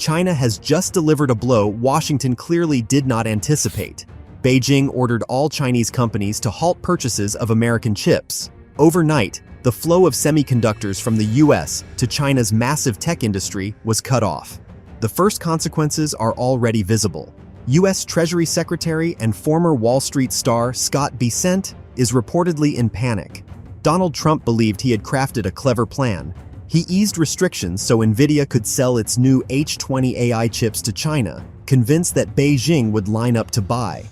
China has just delivered a blow Washington clearly did not anticipate. Beijing ordered all Chinese companies to halt purchases of American chips. Overnight, the flow of semiconductors from the US to China's massive tech industry was cut off. The first consequences are already visible. US Treasury Secretary and former Wall Street star Scott Bessent is reportedly in panic. Donald Trump believed he had crafted a clever plan. He eased restrictions so Nvidia could sell its new H20 AI chips to China, convinced that Beijing would line up to buy.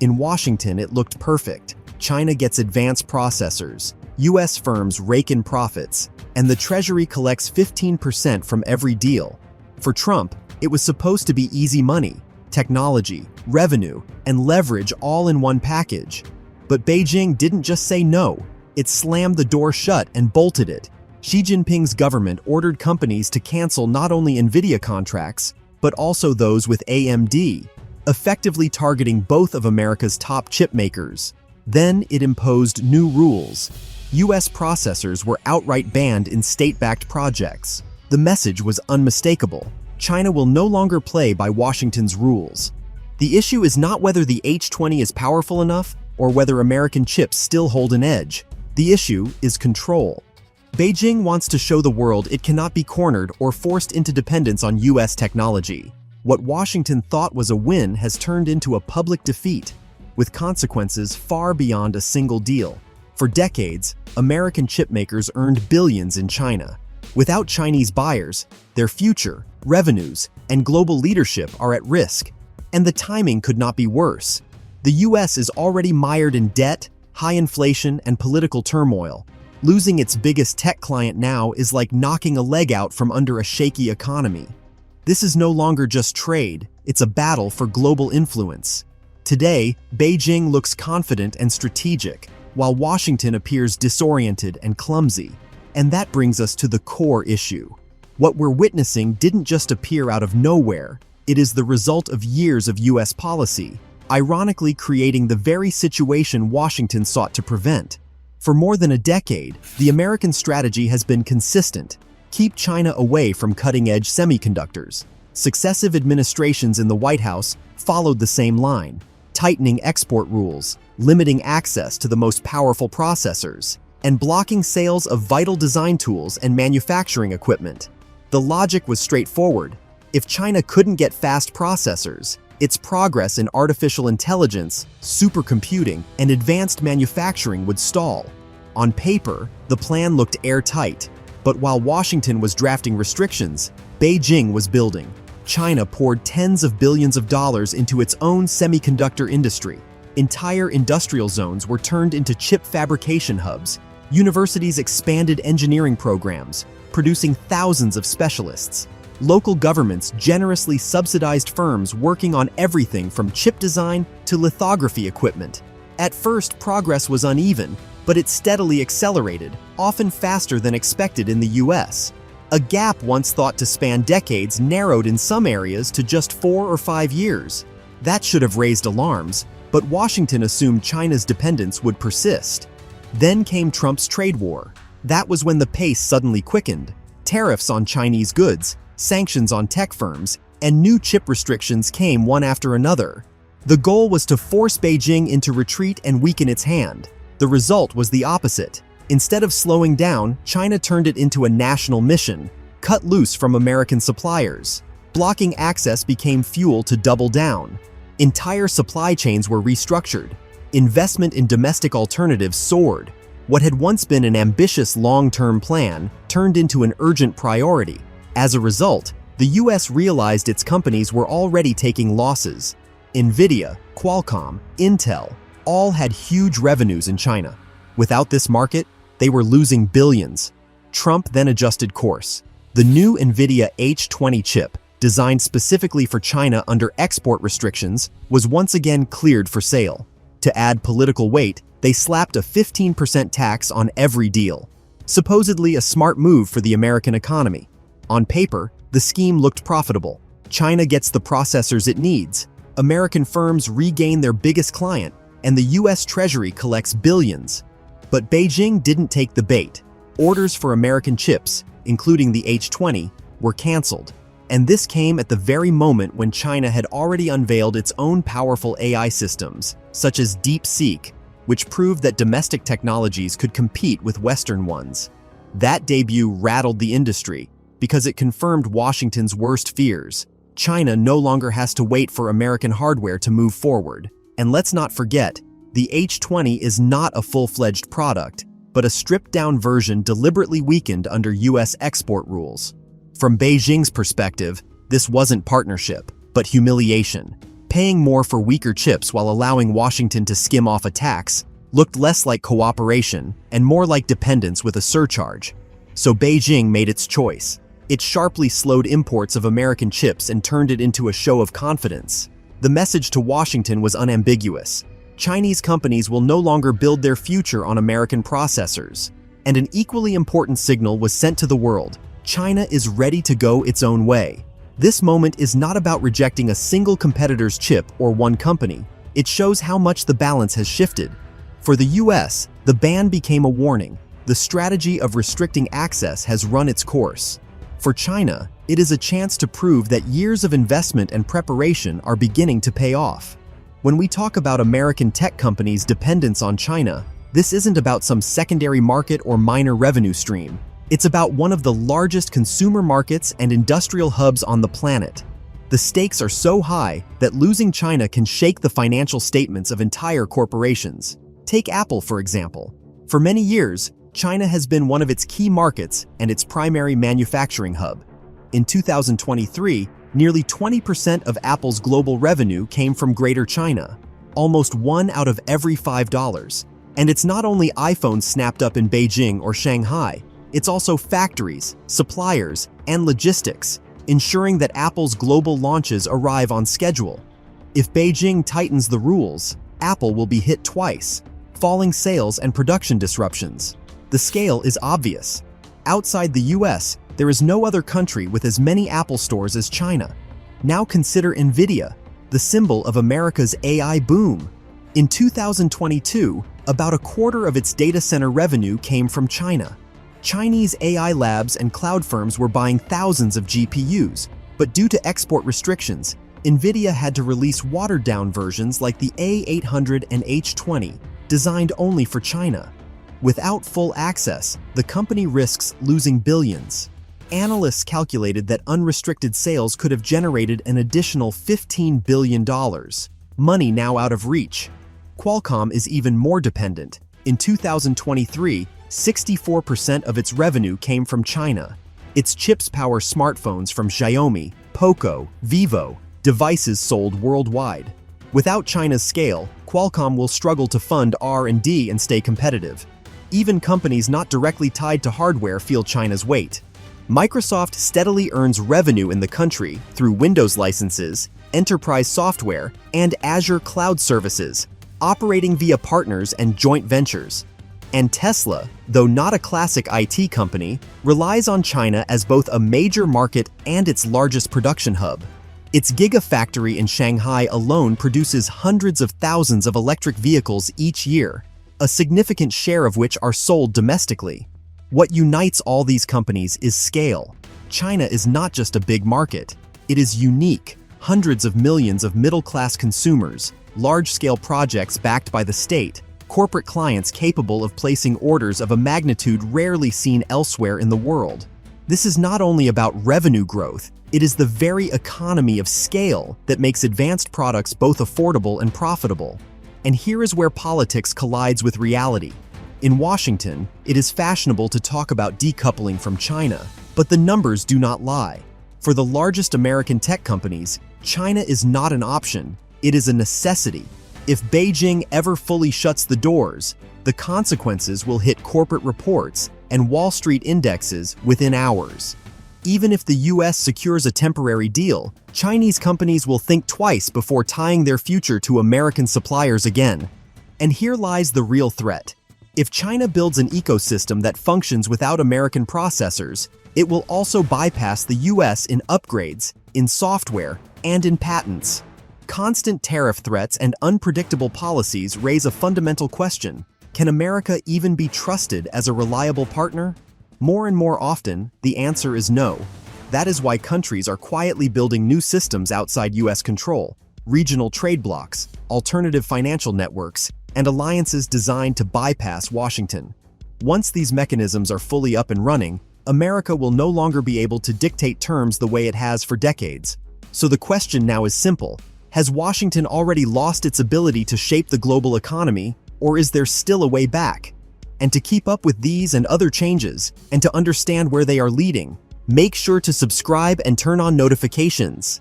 In Washington, it looked perfect. China gets advanced processors, US firms rake in profits, and the Treasury collects 15% from every deal. For Trump, it was supposed to be easy money, technology, revenue, and leverage all in one package. But Beijing didn't just say no, it slammed the door shut and bolted it. Xi Jinping's government ordered companies to cancel not only Nvidia contracts, but also those with AMD, effectively targeting both of America's top chip makers. Then it imposed new rules. US processors were outright banned in state-backed projects. The message was unmistakable. China will no longer play by Washington's rules. The issue is not whether the H20 is powerful enough or whether American chips still hold an edge. The issue is control. Beijing wants to show the world it cannot be cornered or forced into dependence on US technology. What Washington thought was a win has turned into a public defeat, with consequences far beyond a single deal. For decades, American chipmakers earned billions in China. Without Chinese buyers, their future, revenues, and global leadership are at risk. And the timing could not be worse. The US is already mired in debt, high inflation, and political turmoil. Losing its biggest tech client now is like knocking a leg out from under a shaky economy. This is no longer just trade, it's a battle for global influence. Today, Beijing looks confident and strategic, while Washington appears disoriented and clumsy. And that brings us to the core issue. What we're witnessing didn't just appear out of nowhere, it is the result of years of US policy, ironically creating the very situation Washington sought to prevent. For more than a decade, the American strategy has been consistent: keep China away from cutting-edge semiconductors. Successive administrations in the White House followed the same line, tightening export rules, limiting access to the most powerful processors, and blocking sales of vital design tools and manufacturing equipment. The logic was straightforward. If China couldn't get fast processors, its progress in artificial intelligence, supercomputing, and advanced manufacturing would stall. On paper, the plan looked airtight, but while Washington was drafting restrictions, Beijing was building. China poured tens of billions of dollars into its own semiconductor industry. Entire industrial zones were turned into chip fabrication hubs. Universities expanded engineering programs, producing thousands of specialists. Local governments generously subsidized firms working on everything from chip design to lithography equipment. At first, progress was uneven, but it steadily accelerated, often faster than expected in the US. A gap once thought to span decades narrowed in some areas to just 4 or 5 years. That should have raised alarms, but Washington assumed China's dependence would persist. Then came Trump's trade war. That was when the pace suddenly quickened. Tariffs on Chinese goods, sanctions on tech firms, and new chip restrictions came one after another. The goal was to force Beijing into retreat and weaken its hand. The result was the opposite. Instead of slowing down, China turned it into a national mission, cut loose from American suppliers. Blocking access became fuel to double down. Entire supply chains were restructured. Investment in domestic alternatives soared. What had once been an ambitious long-term plan turned into an urgent priority. As a result, the US realized its companies were already taking losses. Nvidia, Qualcomm, Intel, all had huge revenues in China. Without this market, they were losing billions. Trump then adjusted course. The new Nvidia H20 chip, designed specifically for China under export restrictions, was once again cleared for sale. To add political weight, they slapped a 15% tax on every deal. Supposedly a smart move for the American economy. On paper, the scheme looked profitable. China gets the processors it needs. American firms regain their biggest client, and the US Treasury collects billions. But Beijing didn't take the bait. Orders for American chips, including the H20, were canceled. And this came at the very moment when China had already unveiled its own powerful AI systems, such as DeepSeek, which proved that domestic technologies could compete with Western ones. That debut rattled the industry because it confirmed Washington's worst fears. China no longer has to wait for American hardware to move forward. And let's not forget, the H20 is not a full-fledged product, but a stripped-down version deliberately weakened under US export rules. From Beijing's perspective, this wasn't partnership, but humiliation. Paying more for weaker chips while allowing Washington to skim off a tax looked less like cooperation and more like dependence with a surcharge. So Beijing made its choice. It sharply slowed imports of American chips and turned it into a show of confidence. The message to Washington was unambiguous. Chinese companies will no longer build their future on American processors. And an equally important signal was sent to the world. China is ready to go its own way. This moment is not about rejecting a single competitor's chip or one company. It shows how much the balance has shifted. For the US, the ban became a warning. The strategy of restricting access has run its course. For China, it is a chance to prove that years of investment and preparation are beginning to pay off. When we talk about American tech companies' dependence on China, this isn't about some secondary market or minor revenue stream. It's about one of the largest consumer markets and industrial hubs on the planet. The stakes are so high that losing China can shake the financial statements of entire corporations. Take Apple, for example. For many years, China has been one of its key markets and its primary manufacturing hub. In 2023, nearly 20% of Apple's global revenue came from Greater China, almost 1 out of every $5. And it's not only iPhones snapped up in Beijing or Shanghai, it's also factories, suppliers, and logistics, ensuring that Apple's global launches arrive on schedule. If Beijing tightens the rules, Apple will be hit twice: falling sales and production disruptions. The scale is obvious. Outside the US, there is no other country with as many Apple stores as China. Now consider Nvidia, the symbol of America's AI boom. In 2022, about a quarter of its data center revenue came from China. Chinese AI labs and cloud firms were buying thousands of GPUs, but due to export restrictions, Nvidia had to release watered-down versions like the A800 and H20, designed only for China. Without full access, the company risks losing billions. Analysts calculated that unrestricted sales could have generated an additional $15 billion, money now out of reach. Qualcomm is even more dependent. In 2023, 64% of its revenue came from China. Its chips power smartphones from Xiaomi, Poco, Vivo, devices sold worldwide. Without China's scale, Qualcomm will struggle to fund R&D and stay competitive. Even companies not directly tied to hardware feel China's weight. Microsoft steadily earns revenue in the country through Windows licenses, enterprise software, and Azure cloud services, operating via partners and joint ventures. And Tesla, though not a classic IT company, relies on China as both a major market and its largest production hub. Its gigafactory in Shanghai alone produces hundreds of thousands of electric vehicles each year, a significant share of which are sold domestically. What unites all these companies is scale. China is not just a big market, it is unique. Hundreds of millions of middle-class consumers, large-scale projects backed by the state, corporate clients capable of placing orders of a magnitude rarely seen elsewhere in the world. This is not only about revenue growth, it is the very economy of scale that makes advanced products both affordable and profitable. And here is where politics collides with reality. In Washington, it is fashionable to talk about decoupling from China, but the numbers do not lie. For the largest American tech companies, China is not an option, it is a necessity. If Beijing ever fully shuts the doors, the consequences will hit corporate reports and Wall Street indexes within hours. Even if the US secures a temporary deal, Chinese companies will think twice before tying their future to American suppliers again. And here lies the real threat. If China builds an ecosystem that functions without American processors, it will also bypass the US in upgrades, in software, and in patents. Constant tariff threats and unpredictable policies raise a fundamental question. Can America even be trusted as a reliable partner? More and more often, the answer is no. That is why countries are quietly building new systems outside US control, regional trade blocs, alternative financial networks, and alliances designed to bypass Washington. Once these mechanisms are fully up and running, America will no longer be able to dictate terms the way it has for decades. So the question now is simple: has Washington already lost its ability to shape the global economy, or is there still a way back? And to keep up with these and other changes, and to understand where they are leading, make sure to subscribe and turn on notifications.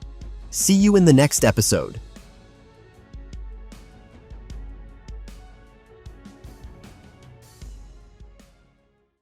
See you in the next episode.